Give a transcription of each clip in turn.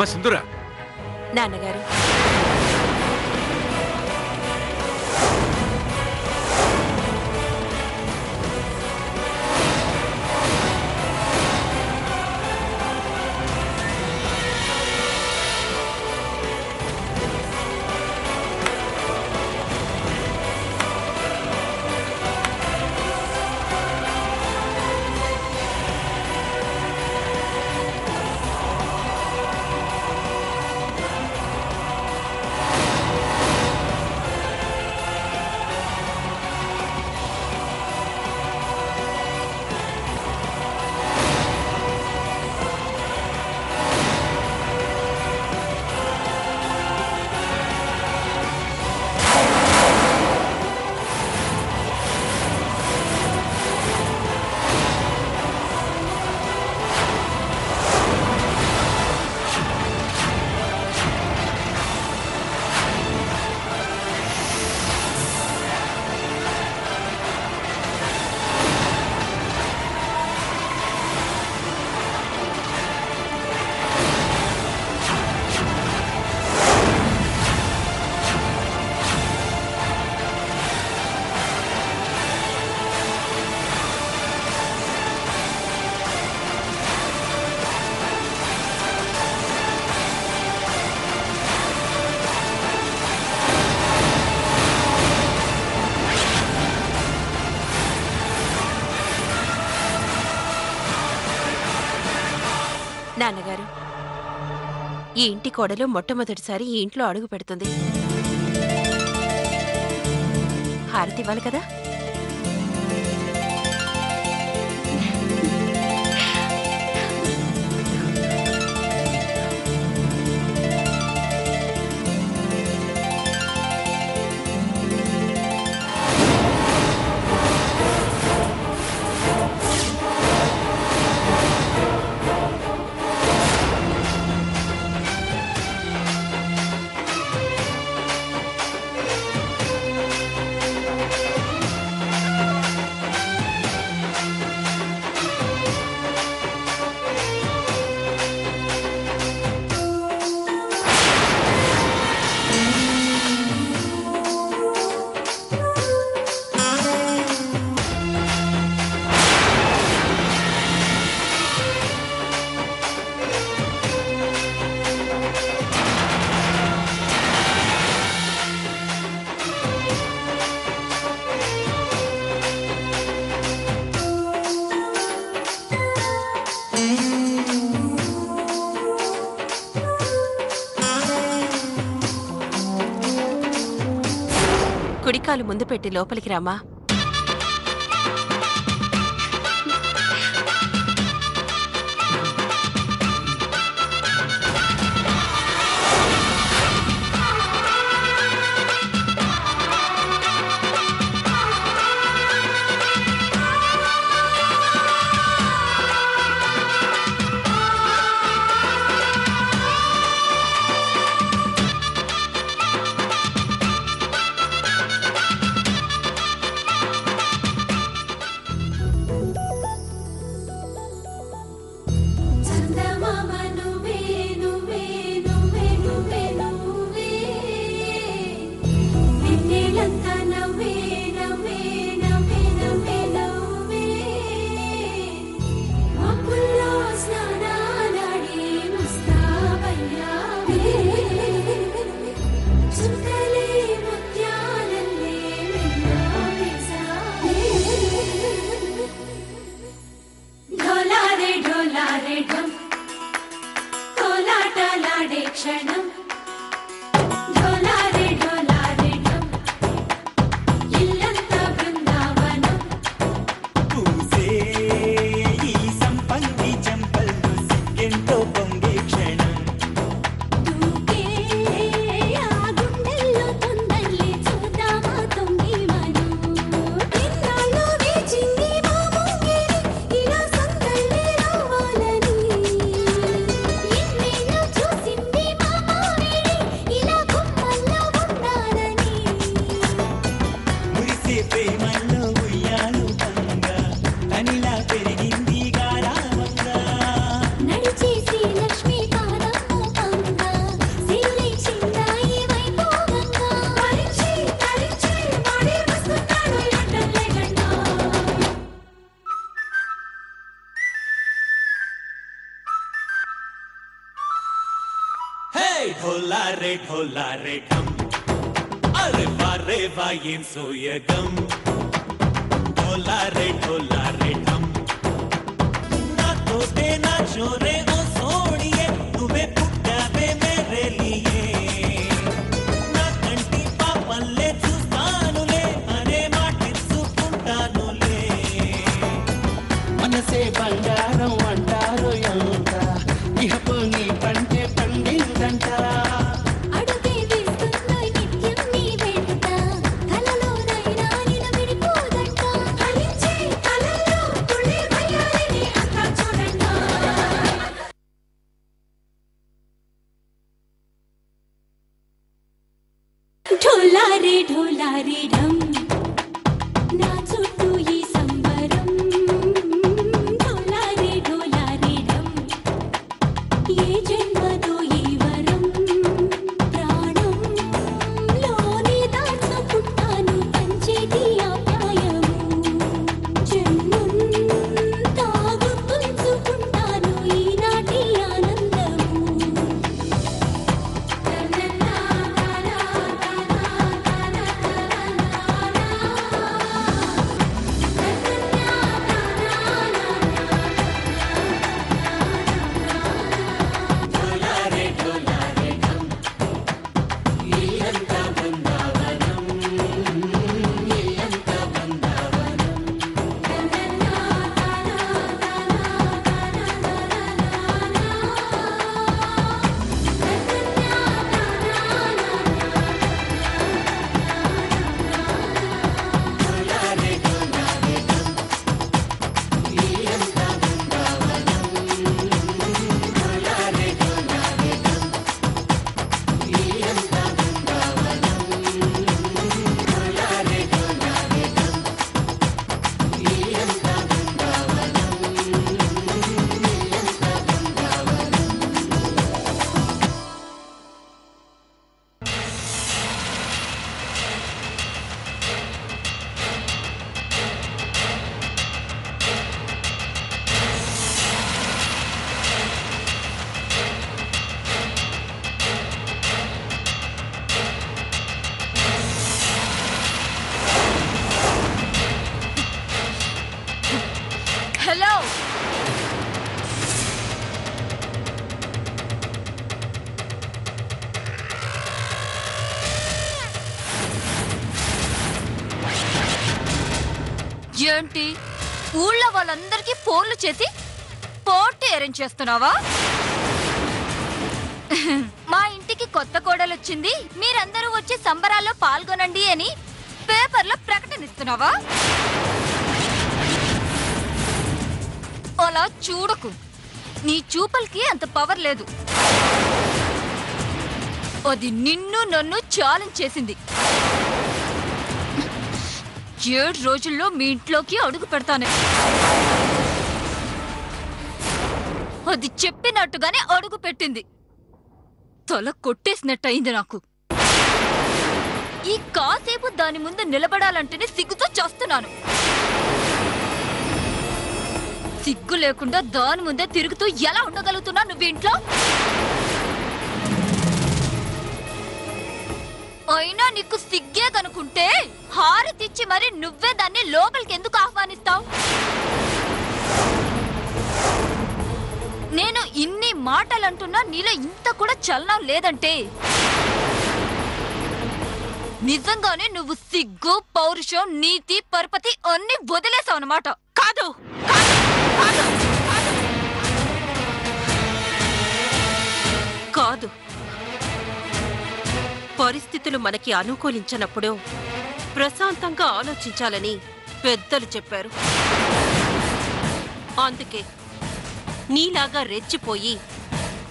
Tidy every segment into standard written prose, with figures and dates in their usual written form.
అమ్మ సింధూరా. నాన్నగారు, నాన్నగారు, ఈ ఇంటి కోడలు మొట్టమొదటిసారి ఈ ఇంట్లో అడుగు పెడుతుంది. హారతి ఇవ్వాలి కదా. కుడికాలు ముందు పెట్టి లోపలికి రామా. ढोला रे ढम अरे वारे वाइन सोयगम ढोला रे ढम ना तो देना छोरे ओ सोड़िए तुम्हें पुट्टावे मेरे लिए ना कंटी पापल्ले चूस्तानुले अरे माटी सुपुंटानुले मनसे బంగారం అంటారు ఎంత ఇహపు నీ పంటే పండిందంట అడుగే వేస్తున్న నిత్యం నీ వెంట కలలోనైనా నిలబడిపోదంట ఫలించే కలల్లో తుళ్ళి వయ్యారిని అంతా చూడండి ढोला रे ढम నా చుట్టూ ఈ సంబరం ढोला रे ढम ఏ జన్మదో ఈ వరం ప్రాణం లోని దాచుకుంటాను పంచేటి ఆప్యాయము జన్మంతా గుర్తుంచుకుంటాను ఈనాటి ఆనందము హలో ఏంటి ఊళ్ళో వాళ్ళందరికీ ఫోన్లు చేసి పోటీ అరేంజ్ చేస్తున్నావా మా ఇంటికి కొత్త కోడలు వచ్చింది మీరందరూ వచ్చి సంబరాల్లో పాల్గొనండి అని పేపర్లో ప్రకటన ఇస్తున్నావా అలా చూడకు నీ చూపల్కి అంత పవర్ లేదు అది నిన్ను నన్ను ఛాలెంజ్ చేసింది 7 రోజుల్లో మీ ఇంట్లోకి అడుగు పెడతాను అది చెప్పినట్టుగానే అడుగు పెట్టింది తల కొట్టేసినట్టయింది నాకు ఈ కాసేపు దాని ముందు నిలబడాలంటేనే సిగ్గుతో చేస్తున్నాను సిగ్గు లేకుండా దాని ముందే తిరుగుతూ ఎలా ఉండగలుగుతున్నా నువ్వు ఇంట్లో అయినా నీకు సిగ్గే కనుకుంటే హారతిచ్చి మరి నువ్వే దాన్ని లోపలికి ఎందుకు ఆహ్వానిస్తావు నేను ఇన్ని మాటలంటున్నా నీలో ఇంత కూడా చలనం లేదంటే నిజంగానే నువ్వు సిగ్గు పౌరుషం నీతి పరపతి అన్ని వదిలేసావు అన్నమాట కాదు కాదు పరిస్థితులు మనకి అనుకూలించినప్పుడు ప్రశాంతంగా ఆలోచించాలని పెద్దలు చెప్పారు అందుకే నీలాగా రెచ్చిపోయి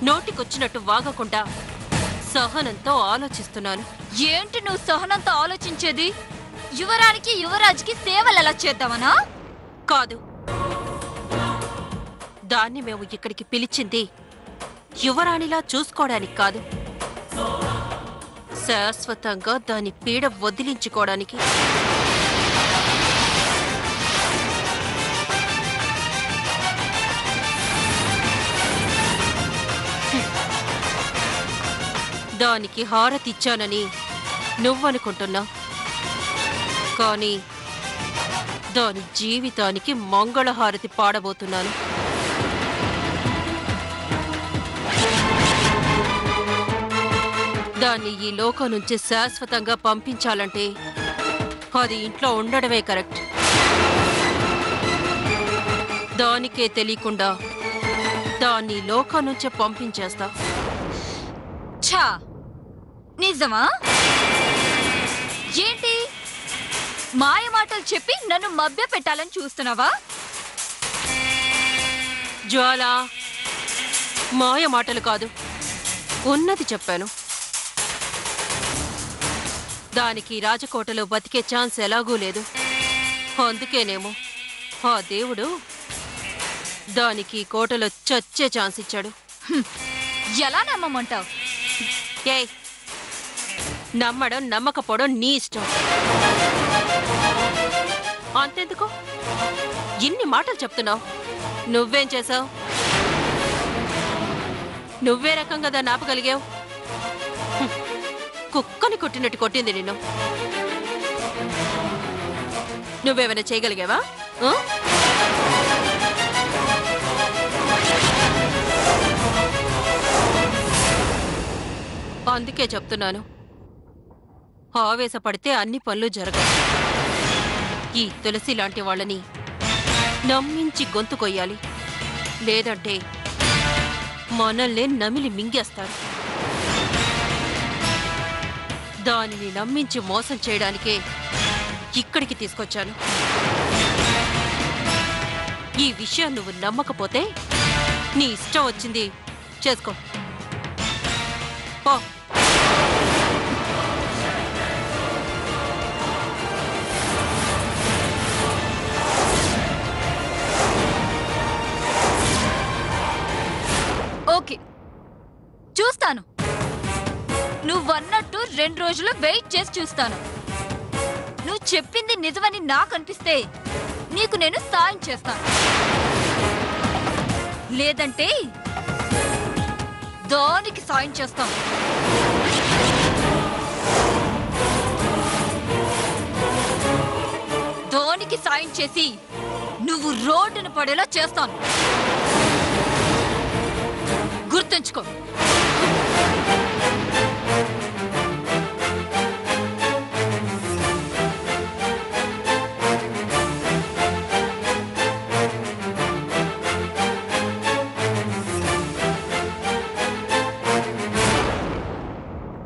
నోటికొచ్చినట్టు వాగకుండా సహనంతో ఆలోచిస్తున్నాను ఏంటి నువ్వు సహనంతో ఆలోచించేది యువరానికి యువరాజుకి సేవలు ఎలా చేద్దామనా కాదు దాన్ని మేము ఇక్కడికి పిలిచింది యువరాణిలా చూసుకోవడానికి కాదు శాశ్వతంగా దాని పీడ వదిలించుకోవడానికి దానికి హారతిచ్చానని నువ్వనుకుంటున్నా, కానీ దాని జీవితానికి మంగళహారతి పాడబోతున్నాను. దాన్ని ఈ లోకం నుంచి శాశ్వతంగా పంపించాలంటే అది ఇంట్లో ఉండడమే కరెక్ట్. దానికే తెలియకుండా దాన్ని లోకం నుంచే పంపించేస్తా. ఛా, నిజమా? ఏంటి మాయ మాటలు చెప్పి నన్ను మభ్య పెట్టాలని చూస్తున్నావా? జ్వాల, మాయ మాటలు కాదు, ఉన్నది చెప్పాను. దానికి రాజకోటలో బతికే ఛాన్స్ ఎలాగూ లేదు. అందుకేనేమో ఆ దేవుడు దానికి కోటలో చచ్చే ఛాన్స్ ఇచ్చాడు. ఎలా నమ్మమంటావు? ఏయ్, నమ్మడం నమ్మకపోవడం నీ ఇష్టం. అంతెందుకు ఇన్ని మాటలు చెప్తున్నావు? నువ్వేం చేసావు? నువ్వే రకంగా దాన్ని ఆపగలిగావు? కుక్కని కొట్టినట్టు కొట్టింది నిన్ను. నువ్వేమైనా చేయగలిగావా? అందుకే చెప్తున్నాను, ఆవేశపడితే అన్ని పనులు జరగవు. ఈ తులసి లాంటి వాళ్ళని నమ్మించి గొంతు కొయ్యాలి, లేదంటే మనల్నే నమిలి మింగేస్తారు. దానిని నమ్మించి మోసం చేయడానికే ఇక్కడికి తీసుకొచ్చాను. ఈ విషయం నువ్వు నమ్మకపోతే నీ ఇష్టం వచ్చింది చేసుకో. పో. ఓకే, చూస్తాను. నువ్వన్నట్టు 2 రోజులు వెయిట్ చేసి చూస్తాను. నువ్వు చెప్పింది నిజమని నాకు అనిపిస్తే నీకు నేను సాయం చేస్తాను, లేదంటే దానికి సాయం చేస్తాను. దానికి సాయం చేసి నువ్వు రోడ్డును పడేలా చేస్తాను. గుర్తుంచుకో.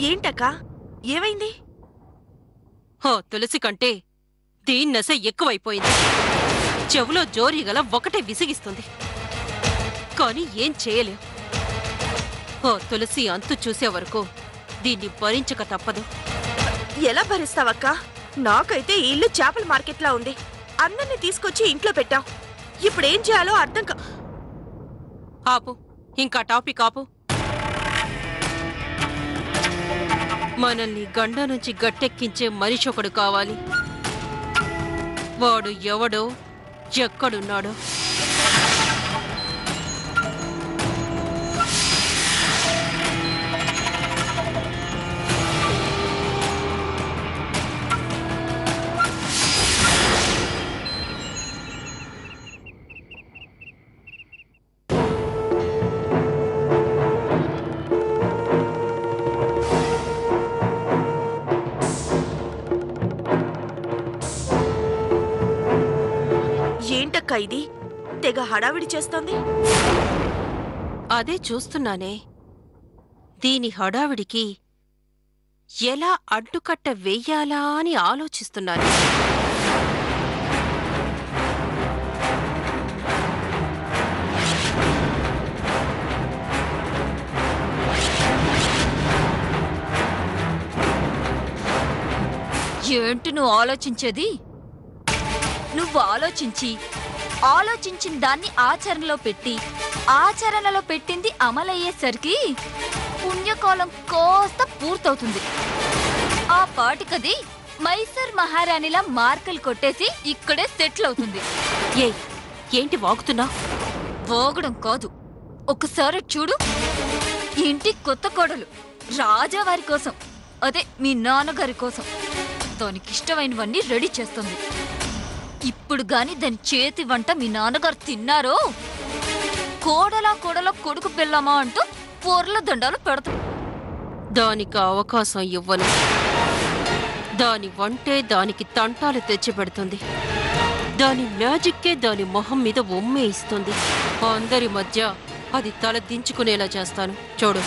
ఏంటక్కా, ఏమైంది? తులసి కంటే దీన్నస ఎక్కువైపోయింది. చెవులో జోరీగల ఒకటే విసిగిస్తుంది, కానీ ఏం చేయలేం. తులసి అంతు చూసే వరకు దీన్ని భరించక తప్పదు. ఎలా భరిస్తావక్కా? నాకైతే ఈ ఇల్లు చేపల మార్కెట్లా ఉంది. అందరినీ తీసుకొచ్చి ఇంట్లో పెట్టాం. ఇప్పుడేం చేయాలో అర్థం ఆపు, ఇంకా టాపిక్ ఆపు. మనల్ని గండ నుంచి గట్టెక్కించే మనిషి ఒకడు కావాలి. వాడు ఎవడో, ఎక్కడున్నాడో. ఏంటక్కా ఇది? తెగ హడావిడి చేస్తోంది. అదే చూస్తున్నానే. దీని హడావిడికి ఎలా అడ్డుకట్ట వెయ్యాలా అని ఆలోచిస్తున్నాను. ఏంటి నువ్వు ఆలోచించేది? నువ్వు ఆలోచించిన దాన్ని ఆచరణలో పెట్టి, ఆచరణలో పెట్టింది అమలయ్యేసరికి పుణ్యకాలం కోస్త పూర్తవుతుంది. ఆ పాటికది మైసూర్ మహారాణిలా మార్కులు కొట్టేసి ఇక్కడే సెటిల్ అవుతుంది. ఏయ్, ఏంటి వాగుతున్నా? వాగడం కాదు, ఒకసారి చూడు. ఇంటి కొత్త కోడలు రాజావారి కోసం, అదే మీ నాన్నగారి కోసం దానికి ఇష్టమైనవన్నీ రెడీ చేస్తుంది. ఇప్పుడు గాని దాని చేతి వంట మీ నాన్నగారు తిన్నారో కోడలా కొడుకు పిల్లమా అంటూ పొర్ల దండాలు పెడతాం. దానికి అవకాశం ఇవ్వను. దాని వంటే దానికి తంటాలు తెచ్చిపెడుతుంది. దాని మ్యాజిక్కే దాని మొహం మీద ఉమ్మే ఇస్తుంది. అందరి మధ్య అది తల దించుకునేలా చేస్తాను చూడు.